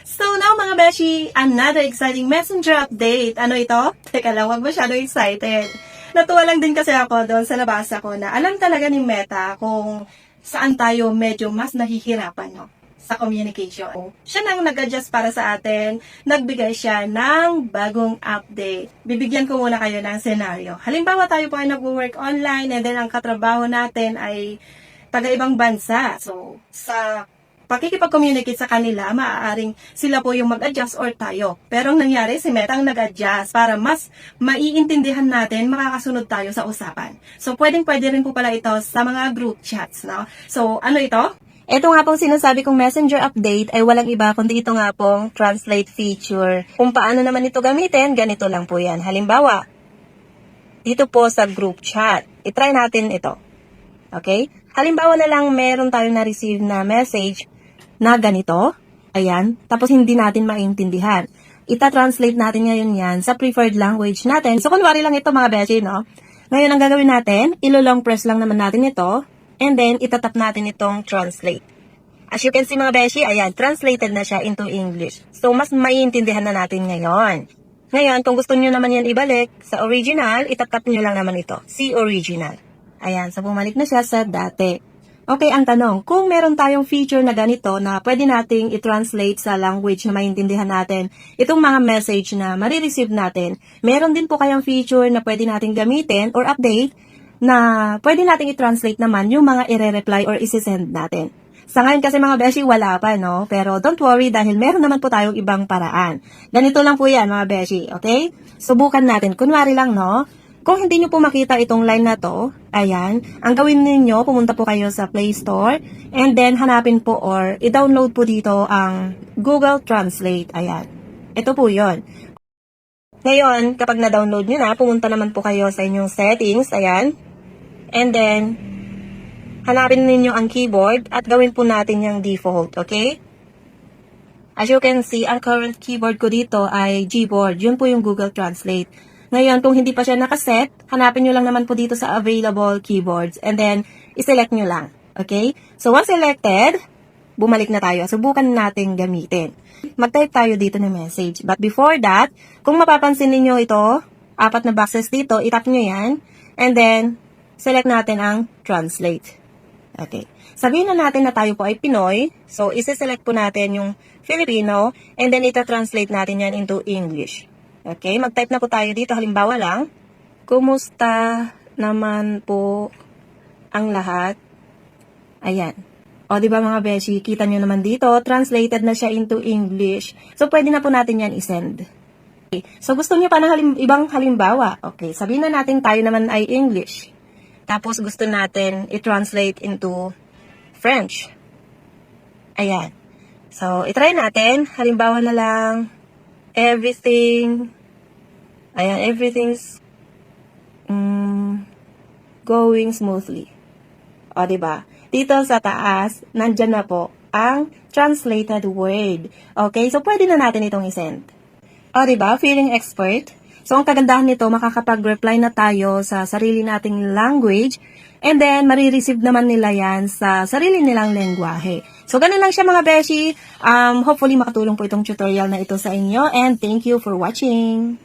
So now mga beshi, another exciting messenger update. Ano ito? Teka lang, wag masyado excited. Natuwa lang din kasi ako doon sa nabasa ko na alam talaga ni Meta kung saan tayo medyo mas nahihirapan, no? Sa communication. Siya nang nag-adjust para sa atin, nagbigay siya ng bagong update. Bibigyan ko muna kayo ng senaryo. Halimbawa tayo po ay nag-work online and then ang katrabaho natin ay taga-ibang bansa. So, sa pakikipag-communicate sa kanila, maaaring sila po yung mag-adjust or tayo. Pero ang nangyari, si Meta ang nag-adjust para mas maiintindihan natin, makakasunod tayo sa usapan. So, pwedeng-pwede rin po pala ito sa mga group chats, no? So, ano ito? Ito nga pong sinasabi kong messenger update ay walang iba kundi ito nga pong translate feature. Kung paano naman ito gamitin, ganito lang po yan. Halimbawa, dito po sa group chat, itry natin ito. Okay? Halimbawa na lang meron tayong na-receive na message na ganito. Ayan. Tapos hindi natin maintindihan. Ita-translate natin ngayon yan sa preferred language natin. So, kunwari lang ito mga beshi, no? Ngayon, ang gagawin natin, ilo-long press lang naman natin ito. And then, itatap natin itong translate. As you can see mga beshi, ayan, translated na siya into English. So, mas maiintindihan na natin ngayon. Ngayon, kung gusto nyo naman yan ibalik sa original, itatap nyo lang naman ito. See original. Ayan, so bumalik na siya sa dati. Okay, ang tanong, kung meron tayong feature na ganito na pwede nating i-translate sa language na maintindihan natin, itong mga message na marireceive natin, meron din po kayang feature na pwede nating gamitin or update na pwede nating i-translate naman yung mga i-reply or isi-send natin. Sa ngayon kasi mga beshi, wala pa, no? Pero don't worry dahil meron naman po tayong ibang paraan. Ganito lang po yan, mga beshi, okay? Subukan natin. Kunwari lang, no? Kung hindi nyo po makita itong line na to, ayan, ang gawin ninyo, pumunta po kayo sa Play Store, and then hanapin po or i-download po dito ang Google Translate, ayan. Ito po yon. Ngayon, kapag na-download nyo na, pumunta naman po kayo sa inyong settings, ayan. And then, hanapin ninyo ang keyboard at gawin po natin yung default, okay? As you can see, ang current keyboard ko dito ay Gboard. Yun po yung Google Translate. Ngayon, kung hindi pa siya nakaset, hanapin nyo lang naman po dito sa available keyboards. And then, iselect nyo lang, okay? So, once selected, bumalik na tayo. Subukan natin gamitin. Mag-type tayo dito ng message. But before that, kung mapapansin ninyo ito, 4 na boxes dito, itap nyo yan. And then, select natin ang translate. Okay. Sabihin na natin na tayo po ay Pinoy. So, isi-select po natin yung Filipino. And then, ita-translate natin yan into English. Okay. Mag-type na po tayo dito. Halimbawa lang, kumusta naman po ang lahat? Ayan. O, diba mga beshi, kita nyo naman dito, translated na siya into English. So, pwede na po natin yan isend. Okay. So, gusto nyo pa ng ibang halimbawa. Okay. Sabihin na natin tayo naman ay English. Tapos, gusto natin i-translate into French. Ayan. So, itry natin. Halimbawa na lang, everything's going smoothly. O, diba? Dito sa taas, nandyan na po ang translated word. Okay? So, pwede na natin itong isend. O, diba? Feeling expert? So, ang kagandahan nito, makakapag-reply na tayo sa sarili nating language and then, marireceive naman nila yan sa sarili nilang lengguwahe. So, ganun lang siya mga beshi. Hopefully, makatulong po itong tutorial na ito sa inyo and thank you for watching.